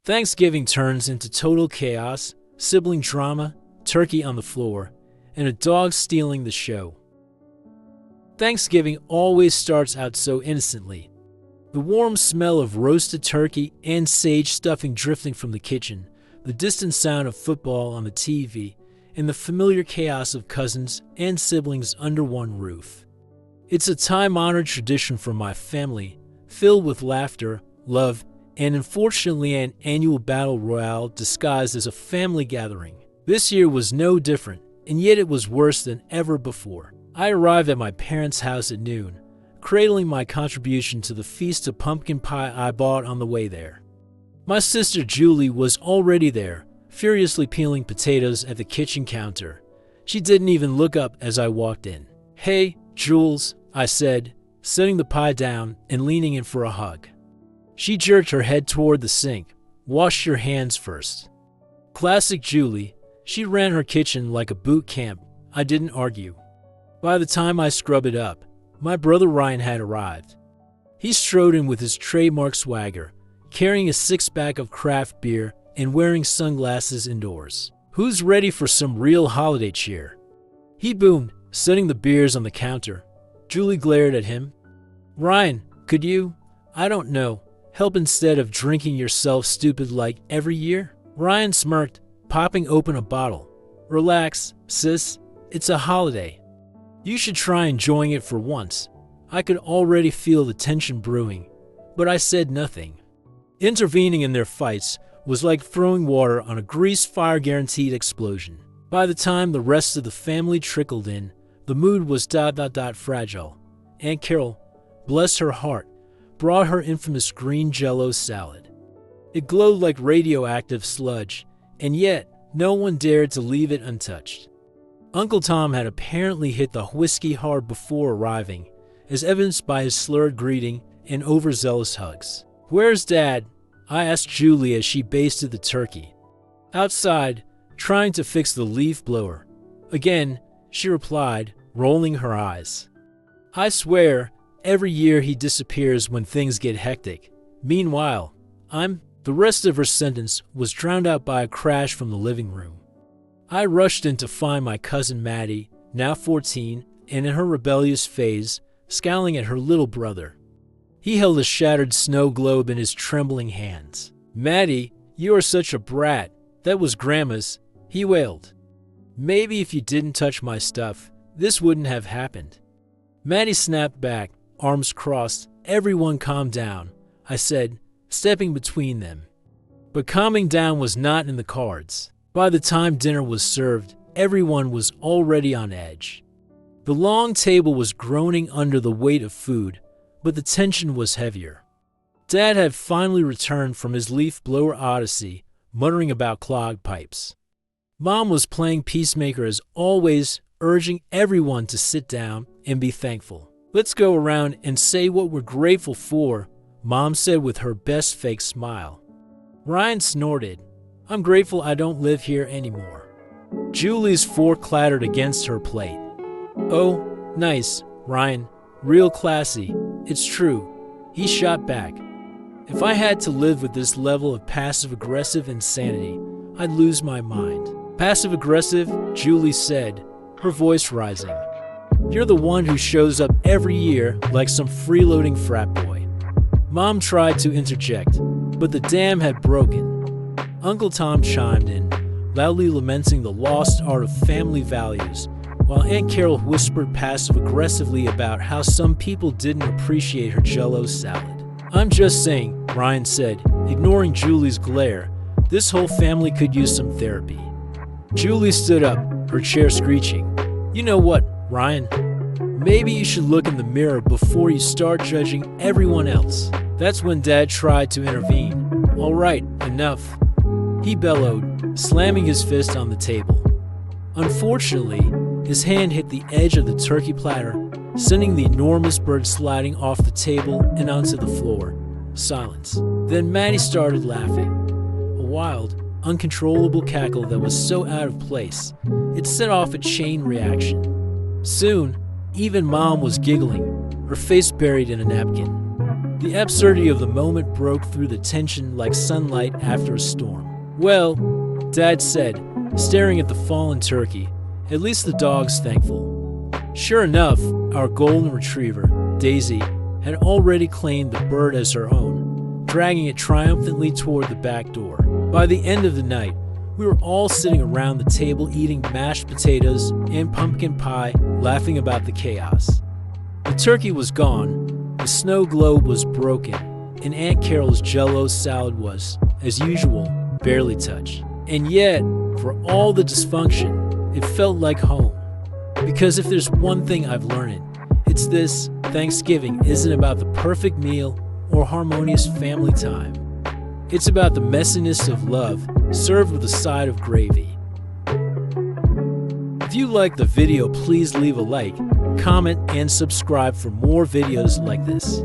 Thanksgiving turns into total chaos, sibling drama, turkey on the floor, and a dog stealing the show. Thanksgiving always starts out so innocently. The warm smell of roasted turkey and sage stuffing drifting from the kitchen, the distant sound of football on the TV, and the familiar chaos of cousins and siblings under one roof. It's a time-honored tradition for my family, filled with laughter, love, and unfortunately an annual battle royale disguised as a family gathering. This year was no different, and yet it was worse than ever before. I arrived at my parents' house at noon, cradling my contribution to the feast of pumpkin pie I bought on the way there. My sister Julie was already there, furiously peeling potatoes at the kitchen counter. She didn't even look up as I walked in. "Hey, Jules," I said, setting the pie down and leaning in for a hug. She jerked her head toward the sink. "Wash your hands first." Classic Julie. She ran her kitchen like a boot camp. I didn't argue. By the time I scrubbed it up, my brother Ryan had arrived. He strode in with his trademark swagger, carrying a six-pack of craft beer and wearing sunglasses indoors. "Who's ready for some real holiday cheer?" he boomed, setting the beers on the counter. Julie glared at him. "Ryan, could you, I don't know, help instead of drinking yourself stupid like every year?" Ryan smirked, popping open a bottle. "Relax, sis. It's a holiday. You should try enjoying it for once." I could already feel the tension brewing, but I said nothing. Intervening in their fights was like throwing water on a grease fire-guaranteed explosion. By the time the rest of the family trickled in, the mood was fragile. Aunt Carol, bless her heart, brought her infamous green Jell-O salad. It glowed like radioactive sludge, and yet no one dared to leave it untouched. Uncle Tom had apparently hit the whiskey hard before arriving, as evidenced by his slurred greeting and overzealous hugs. "Where's Dad?" I asked Julie as she basted the turkey. "Outside, trying to fix the leaf blower." "Again," she replied, rolling her eyes. "I swear, every year he disappears when things get hectic. Meanwhile, The rest of her sentence was drowned out by a crash from the living room. I rushed in to find my cousin Maddie, now 14, and in her rebellious phase, scowling at her little brother. He held a shattered snow globe in his trembling hands. "Maddie, you are such a brat. That was Grandma's," he wailed. "Maybe if you didn't touch my stuff, this wouldn't have happened." Maddie snapped back, arms crossed. "Everyone calm down," I said, stepping between them. But calming down was not in the cards. By the time dinner was served, everyone was already on edge. The long table was groaning under the weight of food, but the tension was heavier. Dad had finally returned from his leaf blower odyssey, muttering about clogged pipes. Mom was playing peacemaker as always, urging everyone to sit down and be thankful. "Let's go around and say what we're grateful for," Mom said with her best fake smile. Ryan snorted. "I'm grateful I don't live here anymore." Julie's fork clattered against her plate. "Oh, nice, Ryan. Real classy. It's true," he shot back. "If I had to live with this level of passive-aggressive insanity, I'd lose my mind." "Passive-aggressive?" Julie said, her voice rising. "You're the one who shows up every year like some freeloading frat boy." Mom tried to interject, but the dam had broken. Uncle Tom chimed in, loudly lamenting the lost art of family values, while Aunt Carol whispered passive-aggressively about how some people didn't appreciate her Jell-O salad. "I'm just saying," Ryan said, ignoring Julie's glare, "this whole family could use some therapy." Julie stood up, her chair screeching. "You know what, Ryan? Maybe you should look in the mirror before you start judging everyone else." That's when Dad tried to intervene. "All right, enough," he bellowed, slamming his fist on the table. Unfortunately, his hand hit the edge of the turkey platter, sending the enormous bird sliding off the table and onto the floor. Silence. Then Maddie started laughing. A wild, uncontrollable cackle that was so out of place, it set off a chain reaction. Soon, even Mom was giggling, her face buried in a napkin. The absurdity of the moment broke through the tension like sunlight after a storm. "Well," Dad said, staring at the fallen turkey, "at least the dog's thankful." Sure enough, our golden retriever, Daisy, had already claimed the bird as her own, dragging it triumphantly toward the back door. By the end of the night, we were all sitting around the table eating mashed potatoes and pumpkin pie, laughing about the chaos. The turkey was gone, the snow globe was broken, and Aunt Carol's Jell-O salad was, as usual, barely touched. And yet, for all the dysfunction, it felt like home. Because if there's one thing I've learned, it's this: Thanksgiving isn't about the perfect meal or harmonious family time. It's about the messiness of love served with a side of gravy. If you liked the video, please leave a like, comment, and subscribe for more videos like this.